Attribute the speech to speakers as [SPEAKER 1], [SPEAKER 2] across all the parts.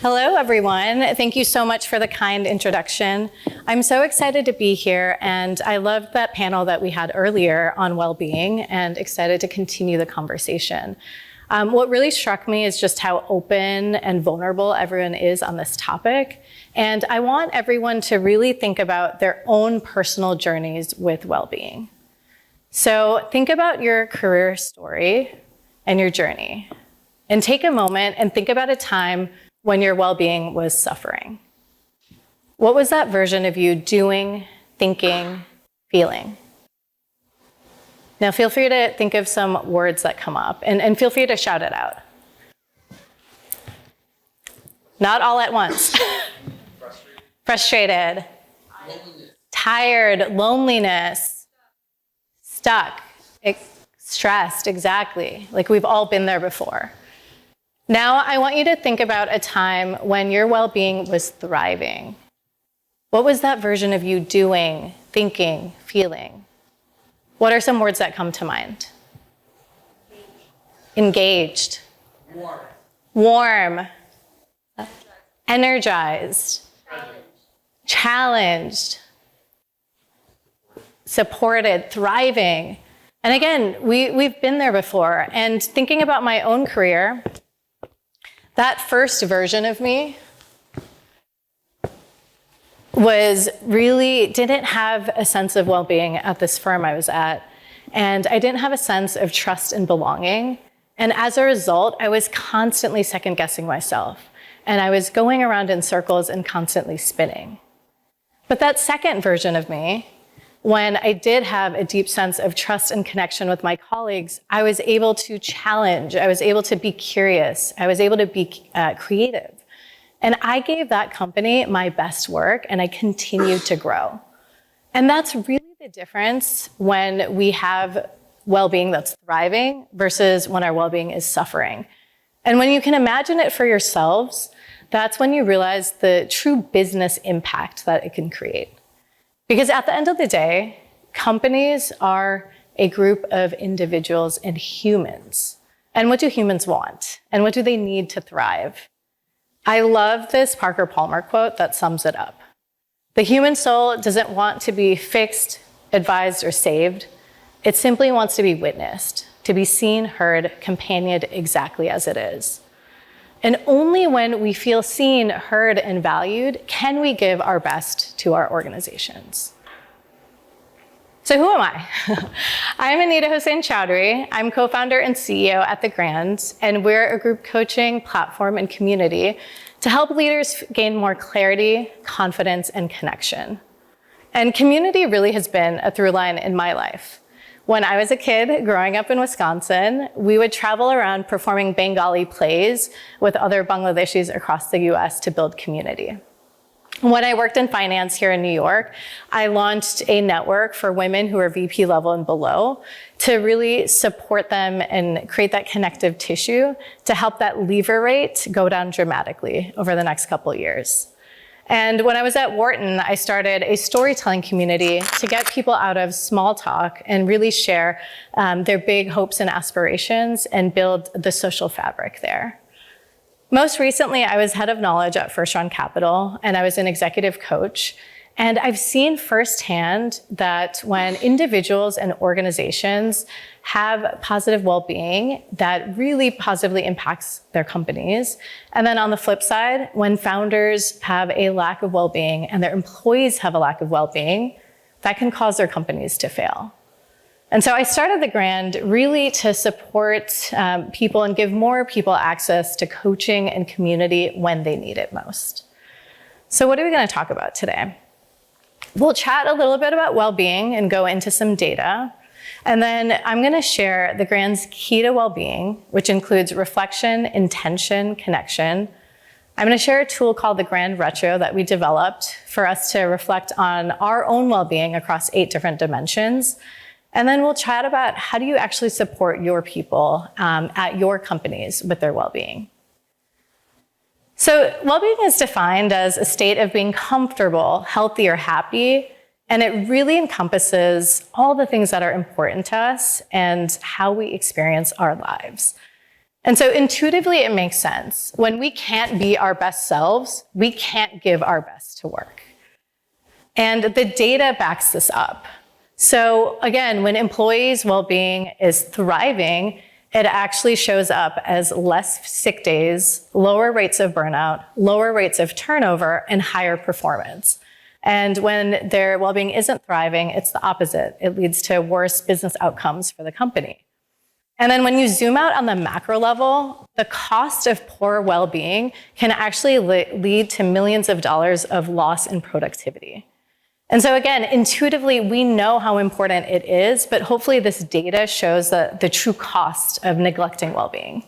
[SPEAKER 1] Hello, everyone. Thank you so much for the kind introduction. I'm so excited to be here, and I loved that panel that we had earlier on well-being and excited to continue the conversation. What really struck me is just how open and vulnerable everyone is on this topic, and I want everyone to really think about their own personal journeys with well-being. So think about your career story and your journey, and take a moment and think about a time when your well-being was suffering. What was that version of you doing, thinking, feeling? Now feel free to think of some words that come up and feel free to shout it out. Not all at once. Frustrated. Loneliness. Tired, loneliness, stuck, stressed, exactly. Like we've all been there before. Now, I want you to think about a time when your well-being was thriving. What was that version of you doing, thinking, feeling? What are some words that come to mind? Engaged. Warm. Energized. Challenged. Supported, thriving. And again, we've been there before. And thinking about my own career, that first version of me didn't have a sense of well-being at this firm I was at. And I didn't have a sense of trust and belonging. And as a result, I was constantly second-guessing myself. And I was going around in circles and constantly spinning. But that second version of me, when I did have a deep sense of trust and connection with my colleagues, I was able to challenge, I was able to be curious, I was able to be creative. And I gave that company my best work, and I continued to grow. And that's really the difference when we have well-being that's thriving versus when our well-being is suffering. And when you can imagine it for yourselves, that's when you realize the true business impact that it can create. Because at the end of the day, companies are a group of individuals and humans. And what do humans want? And what do they need to thrive? I love this Parker Palmer quote that sums it up. The human soul doesn't want to be fixed, advised, or saved. It simply wants to be witnessed, to be seen, heard, companioned exactly as it is. And only when we feel seen, heard, and valued can we give our best to our organizations. So who am I? I'm Anita Hossain Choudhry. I'm co-founder and CEO at The Grand, and we're a group coaching platform and community to help leaders gain more clarity, confidence, and connection. And community really has been a through line in my life. When I was a kid growing up in Wisconsin, we would travel around performing Bengali plays with other Bangladeshis across the US to build community. When I worked in finance here in New York, I launched a network for women who are VP level and below to really support them and create that connective tissue to help that leaver rate go down dramatically over the next couple of years. And when I was at Wharton, I started a storytelling community to get people out of small talk and really share their big hopes and aspirations and build the social fabric there. Most recently, I was head of knowledge at First Round Capital, and I was an executive coach. And I've seen firsthand that when individuals and organizations have positive well-being, that really positively impacts their companies. And then on the flip side, when founders have a lack of well-being and their employees have a lack of well-being, that can cause their companies to fail. And so I started The Grand really to support people and give more people access to coaching and community when they need it most. So what are we going to talk about today? We'll chat a little bit about well-being and go into some data. And then I'm going to share The Grand's key to well-being, which includes reflection, intention, connection. I'm going to share a tool called the Grand Retro that we developed for us to reflect on our own well-being across 8 different dimensions. And then we'll chat about how do you actually support your people at your companies with their well-being. So well-being is defined as a state of being comfortable, healthy, or happy, and it really encompasses all the things that are important to us and how we experience our lives. And so intuitively, it makes sense. When we can't be our best selves, we can't give our best to work. And the data backs this up. So again, when employees' well-being is thriving, it actually shows up as less sick days, lower rates of burnout, lower rates of turnover, and higher performance. And when their well-being isn't thriving, it's the opposite. It leads to worse business outcomes for the company. And then when you zoom out on the macro level, the cost of poor well-being can actually lead to millions of dollars of loss in productivity. And so again, intuitively, we know how important it is, but hopefully this data shows the true cost of neglecting well-being.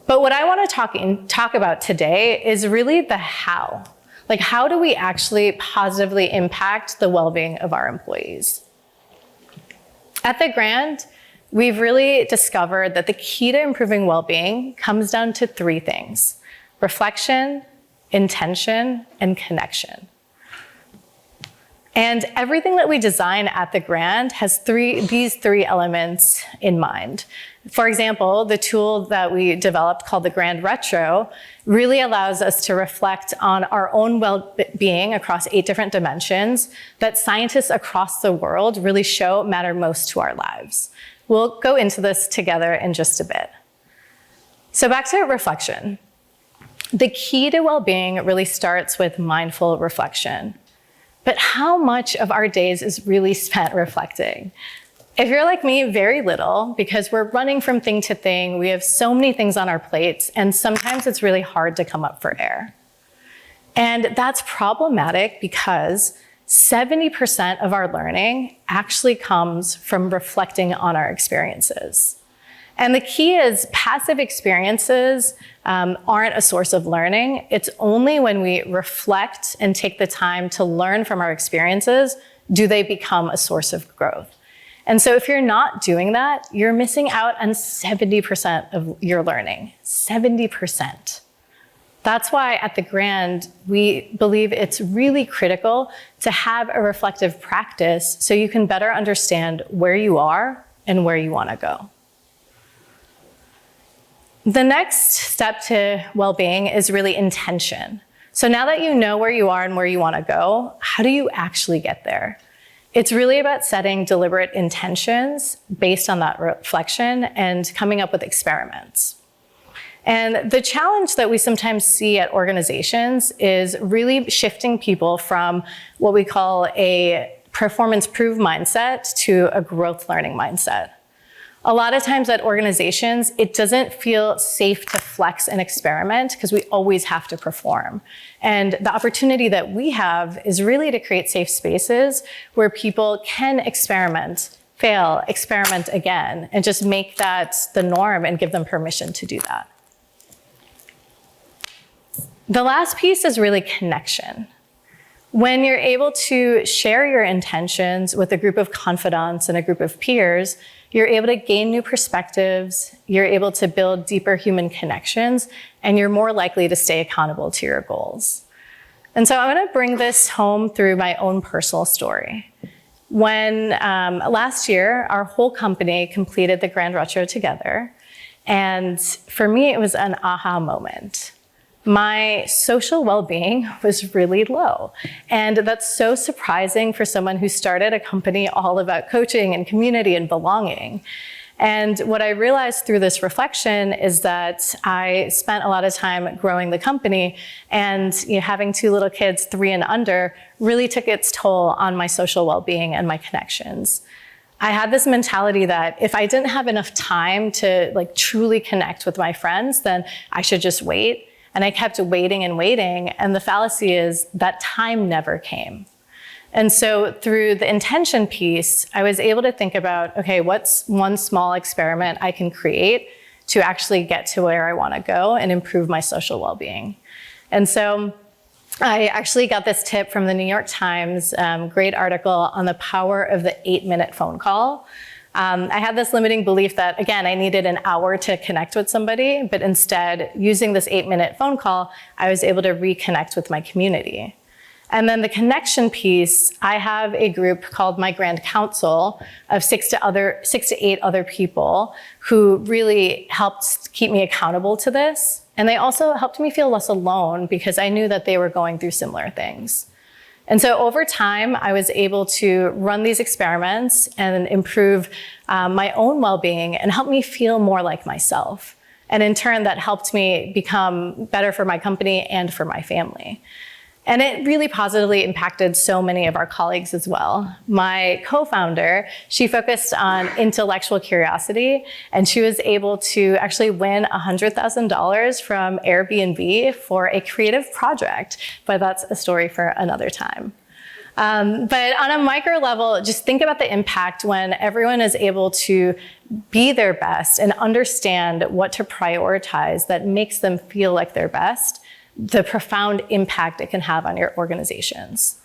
[SPEAKER 1] But what I want to talk about today is really the how. Like, how do we actually positively impact the well-being of our employees? At the Grand, we've really discovered that the key to improving well-being comes down to three things: reflection, intention, and connection. And everything that we design at the Grand has these three elements in mind. For example, the tool that we developed called the Grand Retro really allows us to reflect on our own well-being across 8 different dimensions that scientists across the world really show matter most to our lives. We'll go into this together in just a bit. So back to reflection. The key to well-being really starts with mindful reflection. But how much of our days is really spent reflecting? If you're like me, very little, because we're running from thing to thing. We have so many things on our plates, and sometimes it's really hard to come up for air. And that's problematic because 70% of our learning actually comes from reflecting on our experiences. And the key is passive experiences aren't a source of learning. It's only when we reflect and take the time to learn from our experiences do they become a source of growth. And so if you're not doing that, you're missing out on 70% of your learning, 70%. That's why at the Grand, we believe it's really critical to have a reflective practice so you can better understand where you are and where you want to go. The next step to well-being is really intention. So now that you know where you are and where you want to go, how do you actually get there? It's really about setting deliberate intentions based on that reflection and coming up with experiments. And the challenge that we sometimes see at organizations is really shifting people from what we call a performance-proof mindset to a growth learning mindset. A lot of times at organizations, it doesn't feel safe to flex and experiment because we always have to perform. And the opportunity that we have is really to create safe spaces where people can experiment, fail, experiment again, and just make that the norm and give them permission to do that. The last piece is really connection. When you're able to share your intentions with a group of confidants and a group of peers, you're able to gain new perspectives, you're able to build deeper human connections, and you're more likely to stay accountable to your goals. And so I'm going to bring this home through my own personal story. When last year, our whole company completed the Grand Retro together, and for me, it was an aha moment. My social well-being was really low. And that's so surprising for someone who started a company all about coaching and community and belonging. And what I realized through this reflection is that I spent a lot of time growing the company, and having 2 little kids, 3 and under, really took its toll on my social well-being and my connections. I had this mentality that if I didn't have enough time to truly connect with my friends, then I should just wait. And I kept waiting and waiting, and the fallacy is that time never came. And so through the intention piece, I was able to think about, okay, what's one small experiment I can create to actually get to where I want to go and improve my social well-being? And so I actually got this tip from the New York Times, great article on the power of the 8-minute phone call. I had this limiting belief that, again, I needed an hour to connect with somebody, but instead, using this 8-minute phone call, I was able to reconnect with my community. And then the connection piece, I have a group called my Grand Council of 6 to 8 other people who really helped keep me accountable to this. And they also helped me feel less alone because I knew that they were going through similar things. And so over time, I was able to run these experiments and improve my own well-being and help me feel more like myself. And in turn, that helped me become better for my company and for my family. And it really positively impacted so many of our colleagues as well. My co-founder, she focused on intellectual curiosity, and she was able to actually win $100,000 from Airbnb for a creative project, but that's a story for another time. But on a micro level, just think about the impact when everyone is able to be their best and understand what to prioritize that makes them feel like their best, the profound impact it can have on your organizations.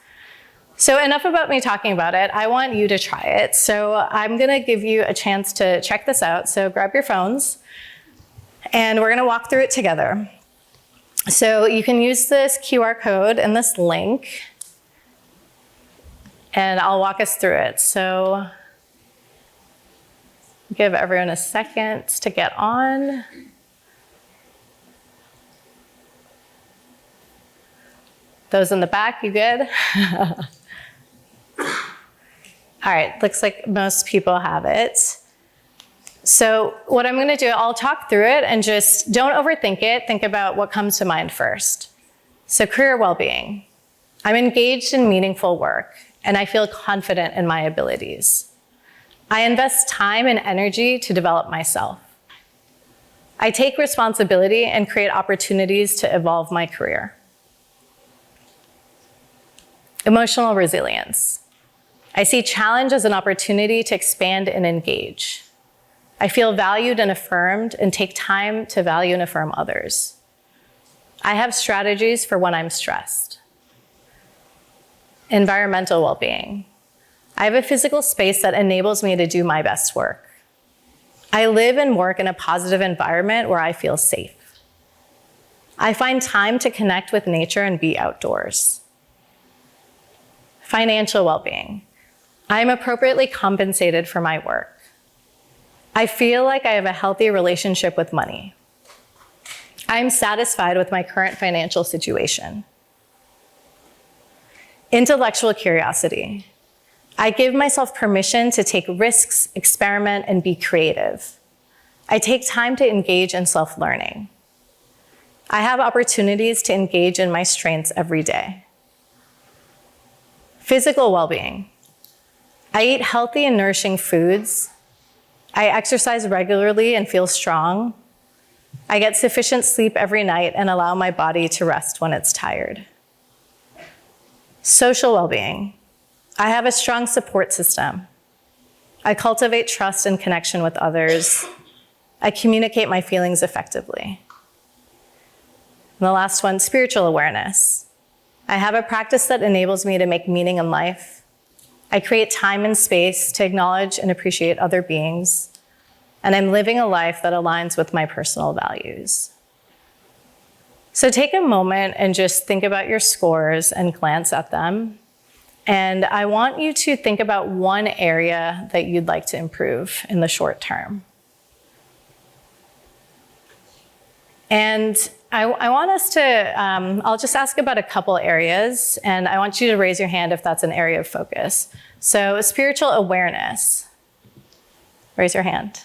[SPEAKER 1] So enough about me talking about it. I want you to try it. So I'm gonna give you a chance to check this out. So grab your phones and we're gonna walk through it together. So you can use this QR code and this link and I'll walk us through it. So give everyone a second to get on. Those in the back, you good? All right, looks like most people have it. So what I'm gonna do, I'll talk through it and just don't overthink it. Think about what comes to mind first. So career well-being. I'm engaged in meaningful work and I feel confident in my abilities. I invest time and energy to develop myself. I take responsibility and create opportunities to evolve my career. Emotional resilience. I see challenge as an opportunity to expand and engage. I feel valued and affirmed and take time to value and affirm others. I have strategies for when I'm stressed. Environmental well-being. I have a physical space that enables me to do my best work. I live and work in a positive environment where I feel safe. I find time to connect with nature and be outdoors. Financial well-being. I am appropriately compensated for my work. I feel like I have a healthy relationship with money. I am satisfied with my current financial situation. Intellectual curiosity. I give myself permission to take risks, experiment, and be creative. I take time to engage in self-learning. I have opportunities to engage in my strengths every day. Physical well-being. I eat healthy and nourishing foods. I exercise regularly and feel strong. I get sufficient sleep every night and allow my body to rest when it's tired. Social well-being. I have a strong support system. I cultivate trust and connection with others. I communicate my feelings effectively. And the last one, spiritual awareness. I have a practice that enables me to make meaning in life. I create time and space to acknowledge and appreciate other beings. And I'm living a life that aligns with my personal values. So take a moment and just think about your scores and glance at them. And I want you to think about one area that you'd like to improve in the short term. And I want us to, I'll just ask about a couple areas, and I want you to raise your hand if that's an area of focus. So spiritual awareness. Raise your hand.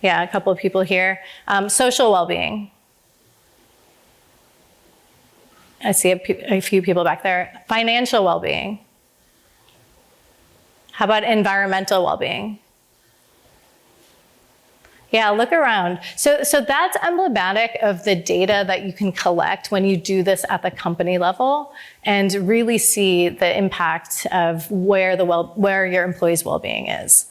[SPEAKER 1] Yeah, a couple of people here. Social well-being. I see a few people back there. Financial well-being. How about environmental well-being? Yeah, look around. So that's emblematic of the data that you can collect when you do this at the company level and really see the impact of where your employees' well-being is.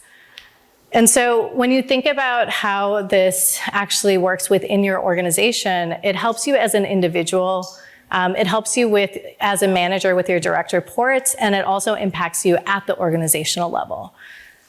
[SPEAKER 1] And so when you think about how this actually works within your organization, it helps you as an individual. It helps you as a manager with your direct reports, and it also impacts you at the organizational level.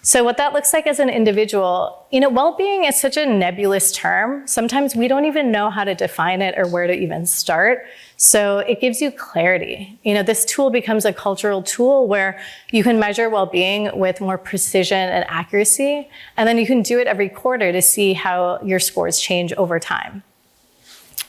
[SPEAKER 1] So what that looks like as an individual, well-being is such a nebulous term. Sometimes we don't even know how to define it or where to even start. So it gives you clarity. This tool becomes a cultural tool where you can measure well-being with more precision and accuracy. And then you can do it every quarter to see how your scores change over time.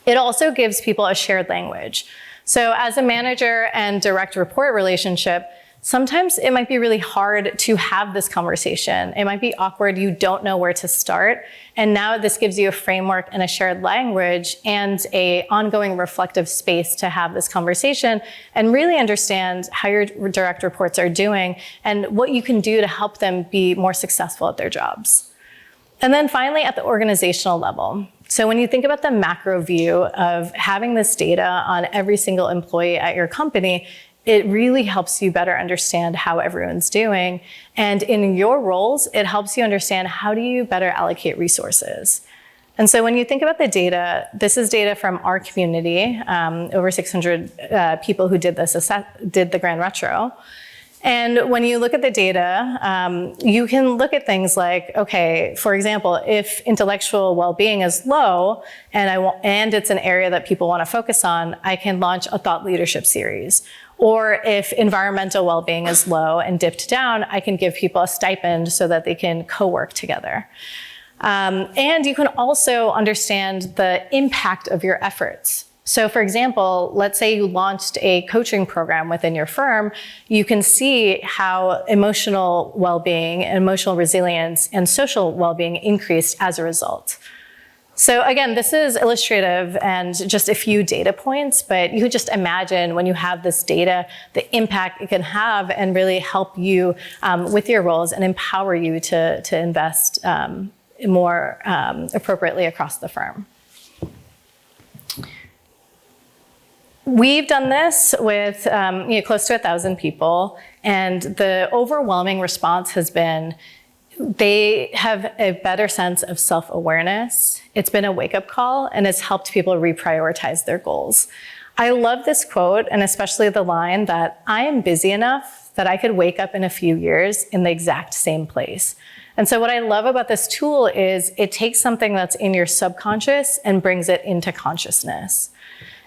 [SPEAKER 1] It also gives people a shared language. So as a manager and direct report relationship, sometimes it might be really hard to have this conversation. It might be awkward, you don't know where to start. And now this gives you a framework and a shared language and an ongoing reflective space to have this conversation and really understand how your direct reports are doing and what you can do to help them be more successful at their jobs. And then finally, at the organizational level. So when you think about the macro view of having this data on every single employee at your company, it really helps you better understand how everyone's doing. And in your roles, it helps you understand how do you better allocate resources. And so when you think about the data, this is data from our community, over 600 people who did the Grand Retro. And when you look at the data, you can look at things like, okay, for example, if intellectual well-being is low and it's an area that people want to focus on, I can launch a thought leadership series. Or if environmental well-being is low and dipped down, I can give people a stipend so that they can co-work together. And you can also understand the impact of your efforts. So for example, let's say you launched a coaching program within your firm, you can see how emotional well-being, emotional resilience, and social well-being increased as a result. So again, this is illustrative and just a few data points, but you could just imagine when you have this data, the impact it can have and really help you with your roles and empower you to invest more appropriately across the firm. We've done this with close to 1,000 people, and the overwhelming response has been they have a better sense of self-awareness. It's been a wake-up call, and it's helped people reprioritize their goals. I love this quote, and especially the line that I am busy enough that I could wake up in a few years in the exact same place. And so what I love about this tool is it takes something that's in your subconscious and brings it into consciousness.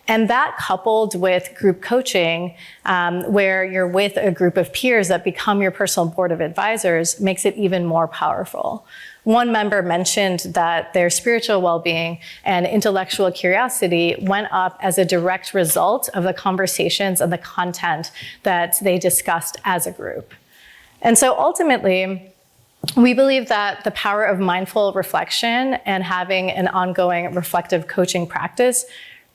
[SPEAKER 1] And that coupled with group coaching, where you're with a group of peers that become your personal board of advisors, makes it even more powerful. One member mentioned that their spiritual well-being and intellectual curiosity went up as a direct result of the conversations and the content that they discussed as a group. And so ultimately, we believe that the power of mindful reflection and having an ongoing reflective coaching practice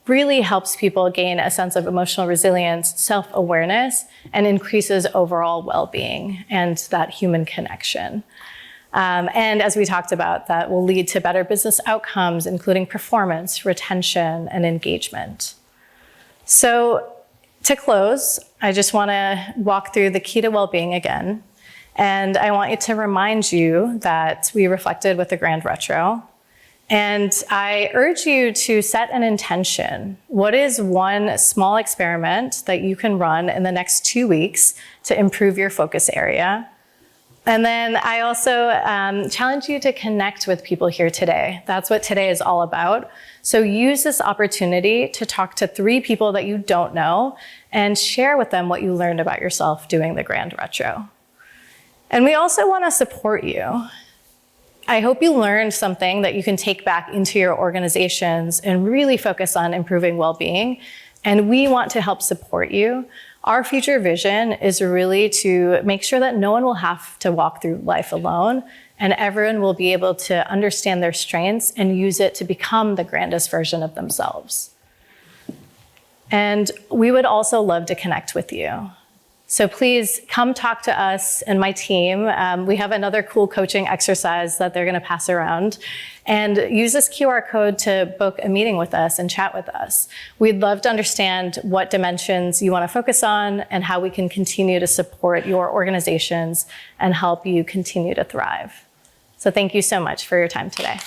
[SPEAKER 1] really helps people gain a sense of emotional resilience, self-awareness, and increases overall well-being and that human connection. And as we talked about, that will lead to better business outcomes, including performance, retention, and engagement. So to close, I just want to walk through the key to well-being again. And I want to remind you that we reflected with the Grand Retro. And I urge you to set an intention. What is one small experiment that you can run in the next 2 weeks to improve your focus area? And then I also challenge you to connect with people here today. That's what today is all about. So use this opportunity to talk to 3 people that you don't know and share with them what you learned about yourself doing the Grand Retro. And we also want to support you. I hope you learned something that you can take back into your organizations and really focus on improving well-being. And we want to help support you. Our future vision is really to make sure that no one will have to walk through life alone, and everyone will be able to understand their strengths and use it to become the grandest version of themselves. And we would also love to connect with you. So please come talk to us and my team. We have another cool coaching exercise that they're going to pass around. And use this QR code to book a meeting with us and chat with us. We'd love to understand what dimensions you want to focus on and how we can continue to support your organizations and help you continue to thrive. So thank you so much for your time today.